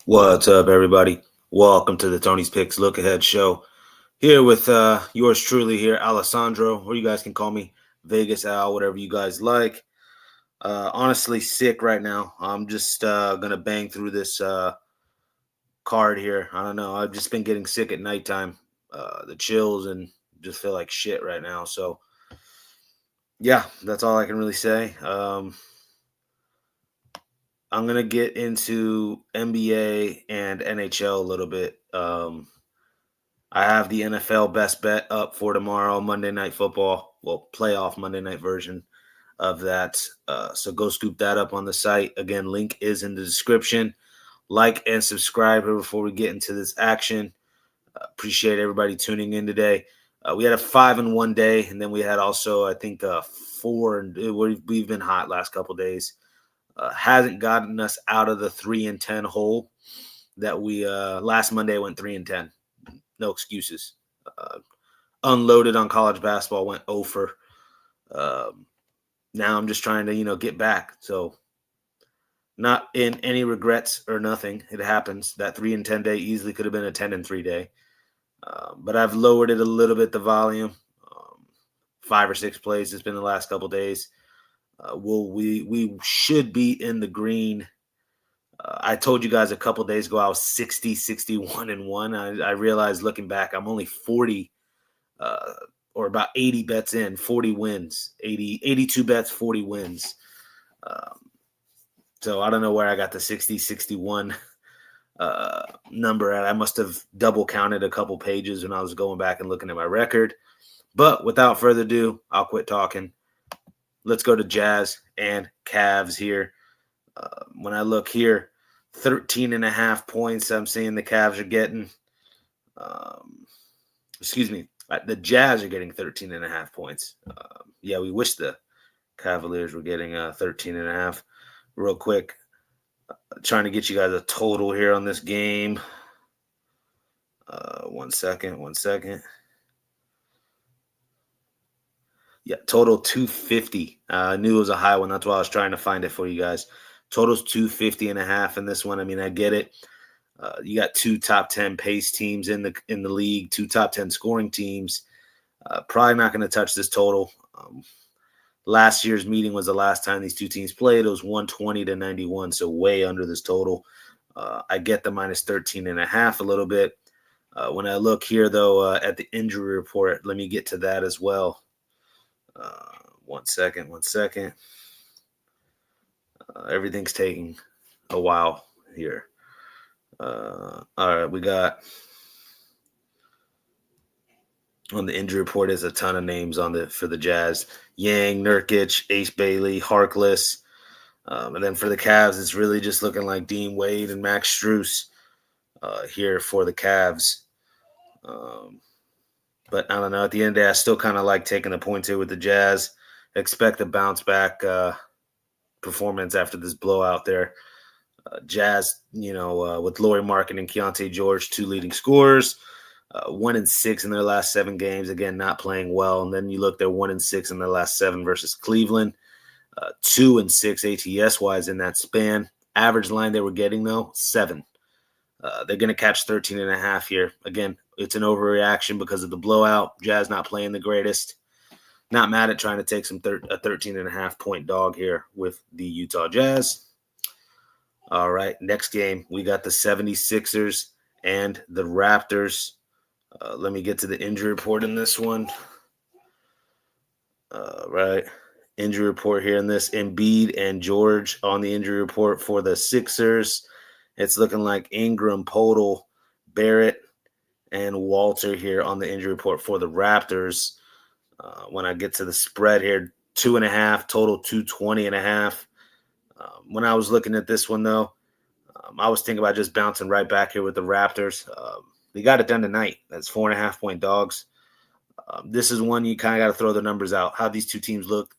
What's up, everybody? Welcome to the Tony's Picks Look Ahead Show. Here with yours truly here, Alessandro, or you guys can call me Vegas Al, whatever you guys like. Honestly, sick right now. I'm just gonna bang through this card here. I don't know. I've just been getting sick at nighttime, the chills, and just feel like shit right now. So yeah, that's all I can really say. I'm gonna get into NBA and NHL a little bit. I have the NFL best bet up for tomorrow, Monday Night Football. Well, playoff Monday night version of that. So go scoop that up on the site. Again, link is in the description. Like and subscribe here before we get into this action. Appreciate everybody tuning in today. We had a 5-1 day, and then we had also, I think, 4. And we've been hot last couple days. Hasn't gotten us out of the 3-10 hole that we last Monday went 3-10. No excuses. Unloaded on college basketball, went over. Now I'm just trying to, get back. So not in any regrets or nothing. It happens. That 3-10 day easily could have been a 10-3 day. But I've lowered it a little bit, the volume. 5 or 6 plays. It's been the last couple days. We should be in the green. I told you guys a couple days ago I was 60, 61 and 1. I realized looking back, I'm only 40 or about 80 bets in, 40 wins, 82 bets, 40 wins. So I don't know where I got the 60, 61 number at. I must have double counted a couple pages when I was going back and looking at my record. But without further ado, I'll quit talking. Let's go to Jazz and Cavs here. When I look here, 13.5 points I'm seeing the Cavs are getting. The Jazz are getting 13.5 points. Yeah, we wish the Cavaliers were getting 13.5. Real quick, trying to get you guys a total here on this game. 1 second. Yeah, total 250. I knew it was a high one. That's why I was trying to find it for you guys. Total's 250.5 in this one. I mean, I get it. You got 2 top 10 pace teams in the league, 2 top 10 scoring teams. Probably not going to touch this total. Last year's meeting was the last time these two teams played. It was 120-91, so way under this total. I get the minus 13.5 a little bit. When I look here, though, at the injury report, let me get to that as well. 1 second. Everything's taking a while here. All right, we got on the injury report is a ton of names for the Jazz: Yang, Nurkic, Ace Bailey, Harkless, and then for the Cavs, it's really just looking like Dean Wade and Max Strus here for the Cavs. But I don't know. At the end of the day, I still kind of like taking the points here with the Jazz. Expect a bounce back performance after this blowout there. Jazz, with Lauri Markkanen and Keontae George, 2 leading scorers, 1-6 in their last 7 games. Again, not playing well. And then you look, they're 1-6 in their last 7 versus Cleveland, 2-6 ATS wise in that span. Average line they were getting though 7. They're going to catch 13.5 here. Again, it's an overreaction because of the blowout. Jazz not playing the greatest. Not mad at trying to take a 13.5 point dog here with the Utah Jazz. All right, next game, we got the 76ers and the Raptors. Let me get to the injury report in this one. Right, injury report here in this. Embiid and George on the injury report for the Sixers. It's looking like Ingram, Podol, Barrett, and Walter here on the injury report for the Raptors. When I get to the spread here, 2.5, total 220.5. When I was looking at this one, though, I was thinking about just bouncing right back here with the Raptors. They got it done tonight. That's 4.5 point dogs. This is one you kind of got to throw the numbers out. How these two teams look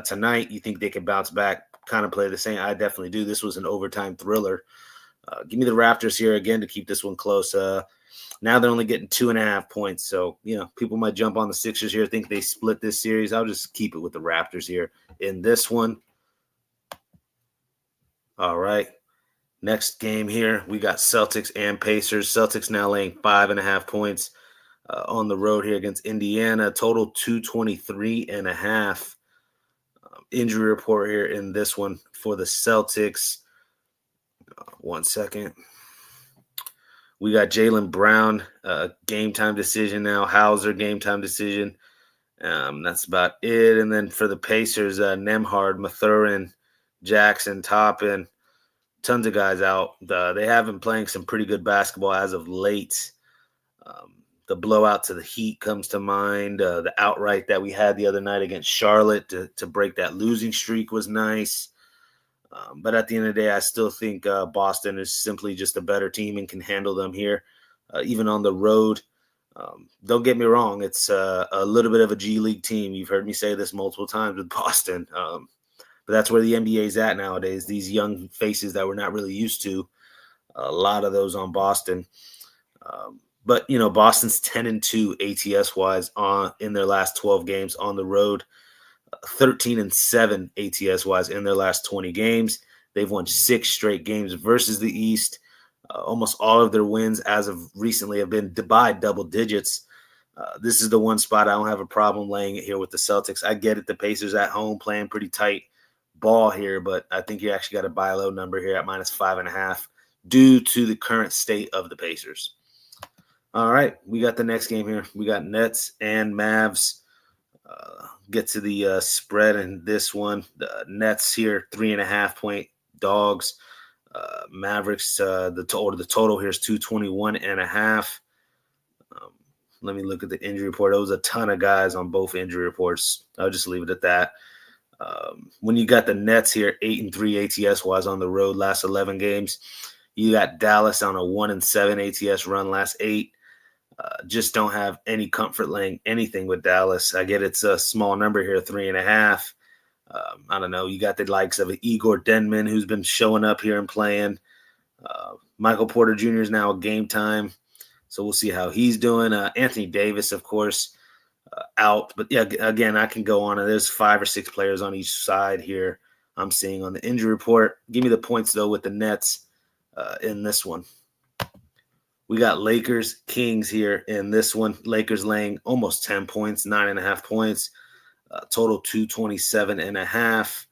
tonight, you think they can bounce back, kind of play the same? I definitely do. This was an overtime thriller. Give me the Raptors here again to keep this one close. Now they're only getting 2.5 points. So, people might jump on the Sixers here, think they split this series. I'll just keep it with the Raptors here in this one. All right. Next game here, we got Celtics and Pacers. Celtics now laying 5.5 points on the road here against Indiana. Total 223.5. Injury report here in this one for the Celtics. 1 second. We got Jaylen Brown, game time decision now. Hauser, game time decision. That's about it. And then for the Pacers, Nembhard, Mathurin, Jackson, Toppin, tons of guys out. They have been playing some pretty good basketball as of late. The blowout to the Heat comes to mind. The outright that we had the other night against Charlotte to break that losing streak was nice. But at the end of the day, I still think Boston is simply just a better team and can handle them here, even on the road. Don't get me wrong. It's a little bit of a G League team. You've heard me say this multiple times with Boston. But that's where the NBA is at nowadays. These young faces that we're not really used to, a lot of those on Boston. But, Boston's 10-2 ATS-wise in their last 12 games on the road. 13-7 ATS-wise in their last 20 games. They've won 6 straight games versus the East. Almost all of their wins as of recently have been by double digits. This is the one spot I don't have a problem laying it here with the Celtics. I get it. The Pacers at home playing pretty tight ball here, but I think you actually got to buy a low number here at -5.5 due to the current state of the Pacers. All right, we got the next game here. We got Nets and Mavs. Get to the spread in this one. The Nets here, 3.5-point dogs. Mavericks, the total here is 221.5. Let me look at the injury report. There was a ton of guys on both injury reports. I'll just leave it at that. When you got the Nets here, 8-3 ATS-wise on the road last 11 games. You got Dallas on a 1-7 ATS run last 8. Just don't have any comfort laying anything with Dallas. I get it's a small number here, 3.5. I don't know. You got the likes of Igor Denman, who's been showing up here and playing. Michael Porter Jr. is now a game time, so we'll see how he's doing. Anthony Davis, of course, out. But, yeah, again, I can go on. There's 5 or 6 players on each side here I'm seeing on the injury report. Give me the points, though, with the Nets in this one. We got Lakers, Kings here in this one. Lakers laying almost 10 points, 9.5 points. Total 227.5.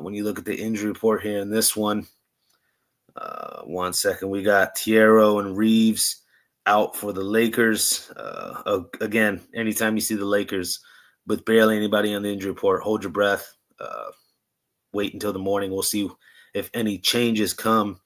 When you look at the injury report here in this one, 1 second. We got Thiero and Reeves out for the Lakers. Again, anytime you see the Lakers with barely anybody on the injury report, hold your breath. Wait until the morning. We'll see if any changes come.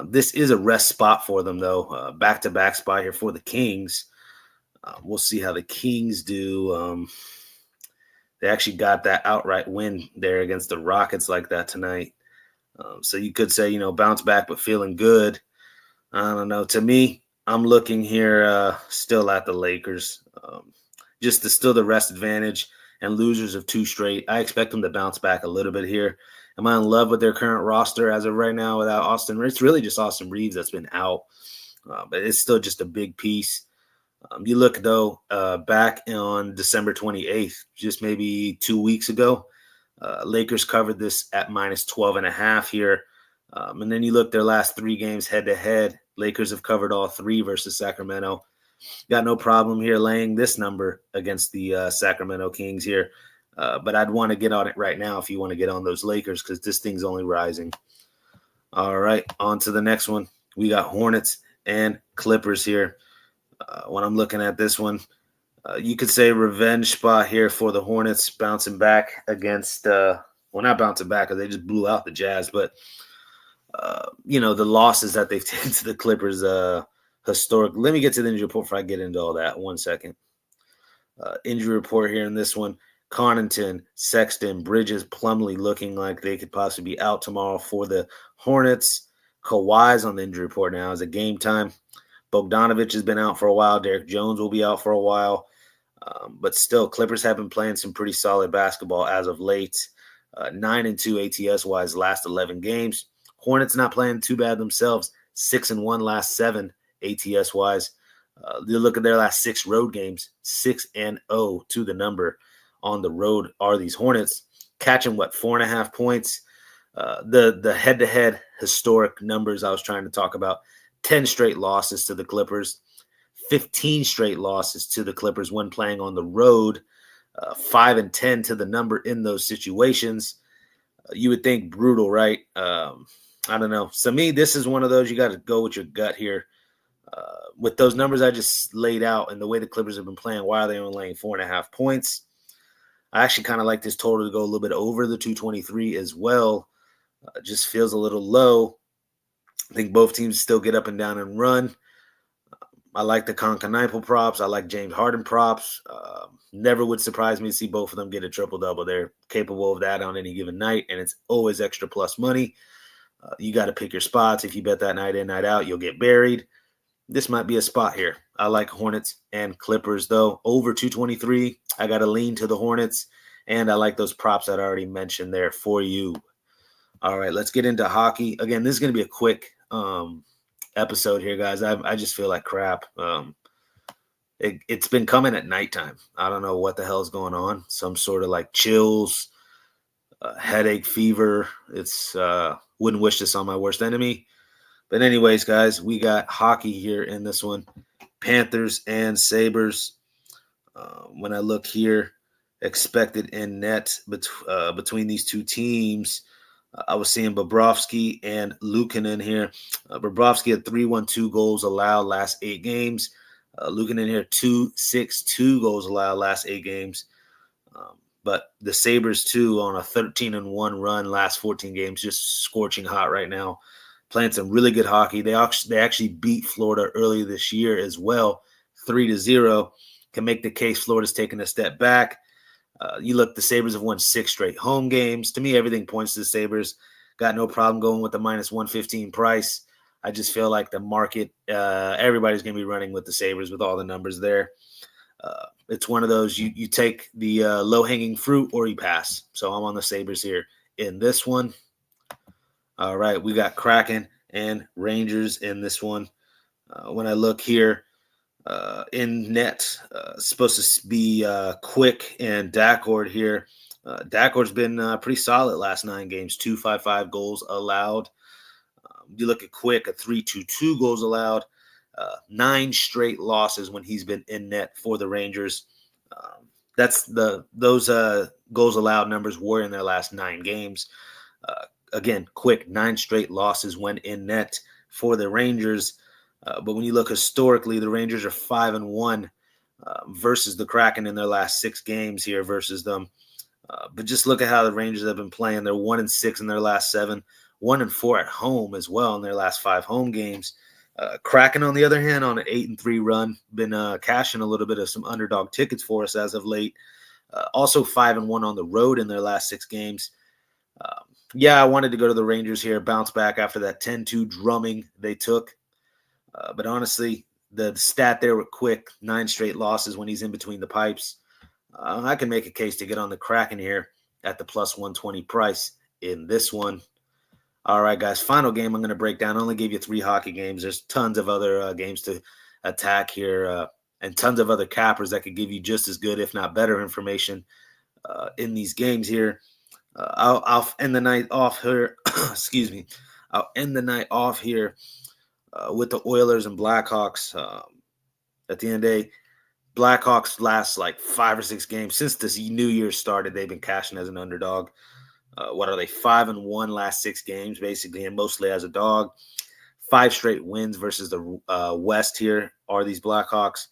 This is a rest spot for them, though. Back-to-back spot here for the Kings. We'll see how the Kings do. They actually got that outright win there against the Rockets like that tonight. So you could say, bounce back but feeling good. I don't know. To me, I'm looking here still at the Lakers. Still the rest advantage and losers of 2 straight. I expect them to bounce back a little bit here. Am I in love with their current roster as of right now without Austin? It's really just Austin Reeves that's been out, but it's still just a big piece. You look, though, back on December 28th, just maybe 2 weeks ago, Lakers covered this at -12.5 here. And then you look their last 3 games head-to-head. Lakers have covered all 3 versus Sacramento. Got no problem here laying this number against the Sacramento Kings here. But I'd want to get on it right now if you want to get on those Lakers because this thing's only rising. All right, on to the next one. We got Hornets and Clippers here. When I'm looking at this one, you could say revenge spot here for the Hornets bouncing back against not bouncing back because they just blew out the Jazz, but, the losses that they've taken to the Clippers historic. Let me get to the injury report before I get into all that. 1 second. Injury report here in this one. Connaughton, Sexton, Bridges, Plumlee looking like they could possibly be out tomorrow for the Hornets. Kawhi's on the injury report now as a game time. Bogdanovich has been out for a while. Derek Jones will be out for a while. But still, Clippers have been playing some pretty solid basketball as of late. 9-2 ATS-wise last 11 games. Hornets not playing too bad themselves. 6-1 last 7 ATS-wise. You look at their last 6 road games. 6-0 to the number on the road are these Hornets. Catching, 4.5 points The head-to-head historic numbers I was trying to talk about: 10 straight losses to the Clippers, 15 straight losses to the Clippers when playing on the road, 5-10 to the number in those situations. You would think brutal, right? I don't know. To me, this is one of those you got to go with your gut here. With those numbers I just laid out and the way the Clippers have been playing, why are they only laying 4.5 points? I actually kind of like this total to go a little bit over the 223 as well. Just feels a little low. I think both teams still get up and down and run. I like the Concanaipal props. I like James Harden props. Never would surprise me to see both of them get a triple-double. They're capable of that on any given night, and it's always extra plus money. You got to pick your spots. If you bet that night in, night out, you'll get buried. This might be a spot here. I like Hornets and Clippers, though. Over 223, I got to lean to the Hornets, and I like those props that I already mentioned there for you. All right, let's get into hockey. Again, this is going to be a quick episode here, guys. I just feel like crap. It's been coming at nighttime. I don't know what the hell is going on. Some sort of like chills, headache, fever. It's wouldn't wish this on my worst enemy. But anyways, guys, we got hockey here in this one. Panthers and Sabres. When I look here, expected in net between these two teams, I was seeing Bobrovsky and Luukkonen here. Bobrovsky had 3-1-2 goals allowed last 8 games. Luukkonen here, 2-6-2 goals allowed last 8 games. But the Sabres, too, on a 13-1 run last 14 games, just scorching hot right now. Playing some really good hockey. They actually beat Florida earlier this year as well, 3-0. Can make the case Florida's taking a step back. You look, the Sabres have won 6 straight home games. To me, everything points to the Sabres. Got no problem going with the minus 115 price. I just feel like the market, everybody's going to be running with the Sabres with all the numbers there. It's one of those, you take the low-hanging fruit or you pass. So I'm on the Sabres here in this one. All right, we got Kraken and Rangers in this one. When I look here, in net, supposed to be Quick and Daccord here. Daccord's been pretty solid last 9 games, 2.55 goals allowed. You look at Quick, a 3.22 goals allowed. 9 straight losses when he's been in net for the Rangers. Those goals allowed numbers were in their last 9 games. Again, Quick, 9 straight losses when in net for the Rangers. But when you look historically, the Rangers are 5-1 versus the Kraken in their last 6 games here versus them. But just look at how the Rangers have been playing. They're 1-6 in their last 7, 1-4 at home as well in their last 5 home games. Kraken, on the other hand, on an 8-3 run, been cashing a little bit of some underdog tickets for us as of late. Also 5-1 on the road in their last 6 games. I wanted to go to the Rangers here, bounce back after that 10-2 drumming they took. But honestly, the stat there with Quick, 9 straight losses when he's in between the pipes. I can make a case to get on the Kraken here at the plus 120 price in this one. All right, guys, final game I'm going to break down. I only gave you 3 hockey games. There's tons of other games to attack here and tons of other cappers that could give you just as good, if not better, information in these games here. I'll end the night off here. Excuse me. I'll end the night off here with the Oilers and Blackhawks. At the end of the day, Blackhawks last like 5 or 6 games since this new year started. They've been cashing as an underdog. What are they? 5-1 last 6 games, basically, and mostly as a dog. 5 straight wins versus the West here are these Blackhawks.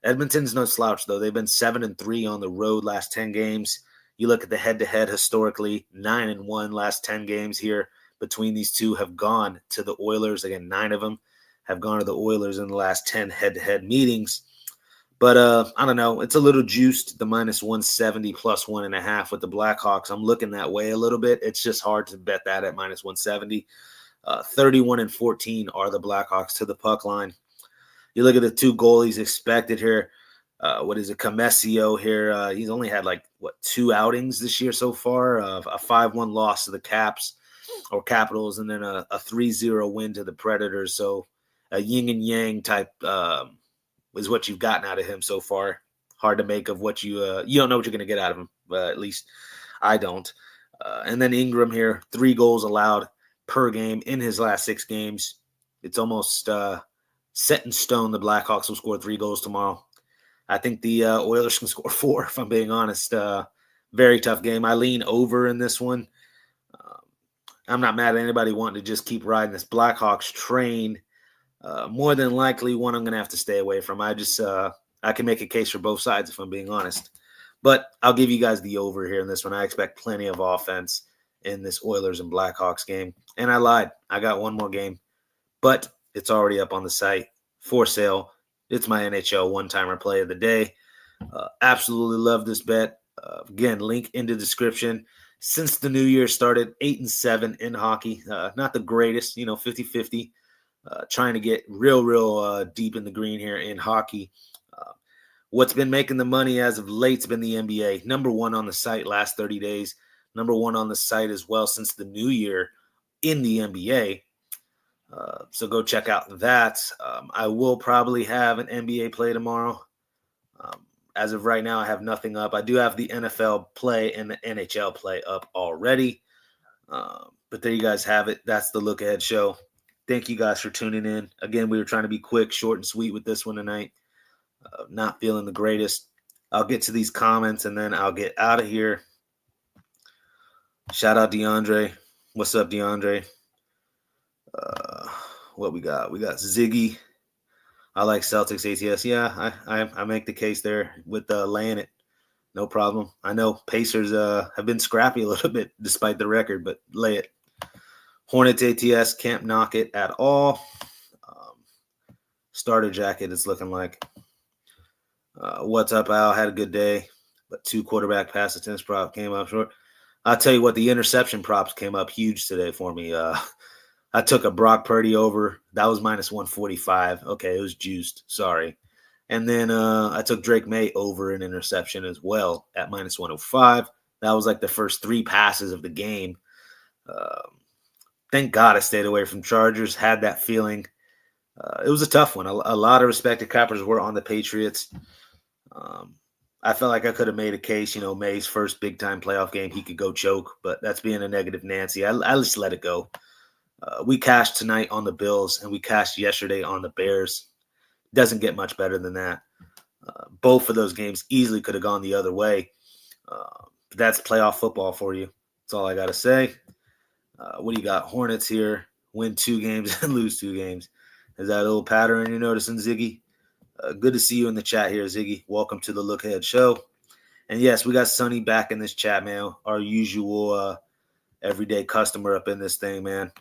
Edmonton's no slouch, though. They've been 7-3 on the road last 10 games. You look at the head-to-head historically, 9-1 last 10 games here between these two have gone to the Oilers. Again, 9 of them have gone to the Oilers in the last 10 head-to-head meetings. But I don't know. It's a little juiced, the minus 170 plus 1.5 with the Blackhawks. I'm looking that way a little bit. It's just hard to bet that at minus 170. 31-14 are the Blackhawks to the puck line. You look at the 2 goalies expected here. What is it? Comesio here. He's only had 2 outings this year so far. A 5-1 loss to the Caps or Capitals, and then a 3-0 win to the Predators. So a yin and yang type is what you've gotten out of him so far. Hard to make of what you don't know what you're going to get out of him, but at least I don't. And then Ingram here, 3 goals allowed per game in his last 6 games. It's almost set in stone. The Blackhawks will score 3 goals tomorrow. I think the Oilers can score 4, if I'm being honest. Very tough game. I lean over in this one. I'm not mad at anybody wanting to just keep riding this Blackhawks train. More than likely, one I'm going to have to stay away from. I can make a case for both sides, if I'm being honest. But I'll give you guys the over here in this one. I expect plenty of offense in this Oilers and Blackhawks game. And I lied. I got one more game. But it's already up on the site for sale. It's my NHL one-timer play of the day. Absolutely love this bet. Again, link in the description. Since the new year started, 8-7 in hockey. Not the greatest, 50-50. Trying to get real deep in the green here in hockey. What's been making the money as of late has been the NBA. Number 1 on the site last 30 days. Number 1 on the site as well since the new year in the NBA. So go check out that. I will probably have an NBA play tomorrow. As of right now, I have nothing up. I do have the NFL play and the NHL play up already. But there you guys have it. That's the Look Ahead Show. Thank you guys for tuning in. Again, we were trying to be quick, short, and sweet with this one tonight. Not feeling the greatest. I'll get to these comments, and then I'll get out of here. Shout out DeAndre. What's up, DeAndre? What we got? We got Ziggy. I like Celtics ATS. Yeah, I make the case there with laying it. No problem. I know Pacers have been scrappy a little bit despite the record, but lay it. Hornets ATS, can't knock it at all. Starter jacket, it's looking like. What's up, Al? Had a good day, but 2 quarterback pass attempts prop came up short. I'll tell you what, the interception props came up huge today for me. I took a Brock Purdy over. That was minus 145. Okay, it was juiced. Sorry. And then I took Drake May over an interception as well at minus 105. That was like the first 3 passes of the game. Thank God I stayed away from Chargers. Had that feeling. It was a tough one. A lot of respected cappers were on the Patriots. I felt like I could have made a case, May's first big-time playoff game, he could go choke, but that's being a negative Nancy. I just let it go. We cashed tonight on the Bills, and we cashed yesterday on the Bears. Doesn't get much better than that. Both of those games easily could have gone the other way. But that's playoff football for you. That's all I got to say. What do you got? Hornets here. Win 2 games and lose 2 games. Is that a little pattern you're noticing, Ziggy? Good to see you in the chat here, Ziggy. Welcome to the Look Ahead Show. And yes, we got Sonny back in this chat, man. Our usual everyday customer up in this thing, man.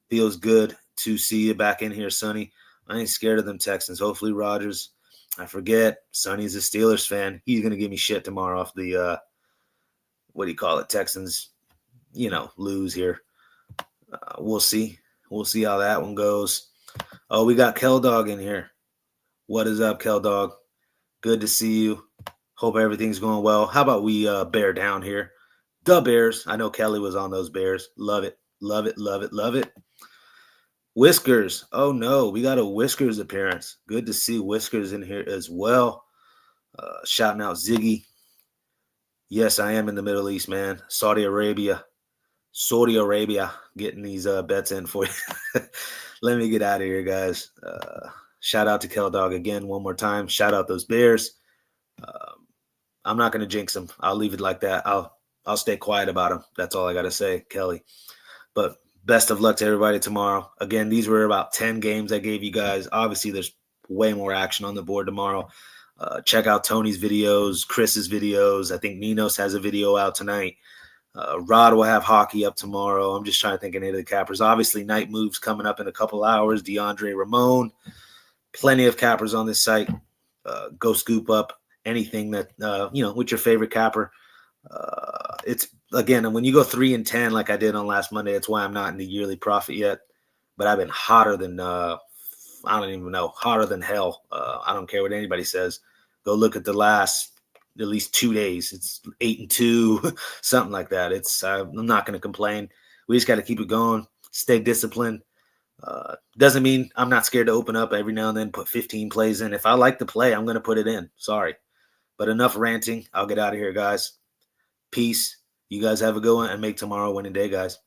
Feels good to see you back in here, Sonny. I ain't scared of them Texans. Hopefully Rodgers, I forget, Sonny's a Steelers fan. He's going to give me shit tomorrow off the, Texans, lose here. We'll see. We'll see how that one goes. Oh, we got Kel Dog in here. What is up, Kel Dog? Good to see you. Hope everything's going well. How about we bear down here? The Bears. I know Kelly was on those Bears. Love it. Love it, love it, love it. Whiskers. Oh, no. We got a Whiskers appearance. Good to see Whiskers in here as well. Shouting out Ziggy. Yes, I am in the Middle East, man. Saudi Arabia. Getting these bets in for you. Let me get out of here, guys. Shout out to Kel Dog again one more time. Shout out those Bears. I'm not going to jinx them. I'll leave it like that. I'll stay quiet about them. That's all I got to say, Kelly. But best of luck to everybody tomorrow. Again, these were about 10 games I gave you guys. Obviously, there's way more action on the board tomorrow. Check out Tony's videos, Chris's videos. I think Ninos has a video out tonight. Rod will have hockey up tomorrow. I'm just trying to think of any of the cappers. Obviously, night moves coming up in a couple hours. DeAndre Ramon. Plenty of cappers on this site. Go scoop up anything that, with your favorite capper. It's, again, when you go 3-10 like I did on last Monday, that's why I'm not in the yearly profit yet. But I've been hotter than, hotter than hell. I don't care what anybody says. Go look at the last at least 2 days. It's 8-2, something like that. I'm not going to complain. We just got to keep it going, stay disciplined. Doesn't mean I'm not scared to open up every now and then, put 15 plays in. If I like the play, I'm going to put it in. Sorry. But enough ranting. I'll get out of here, guys. Peace. You guys have a good one and make tomorrow a winning day, guys.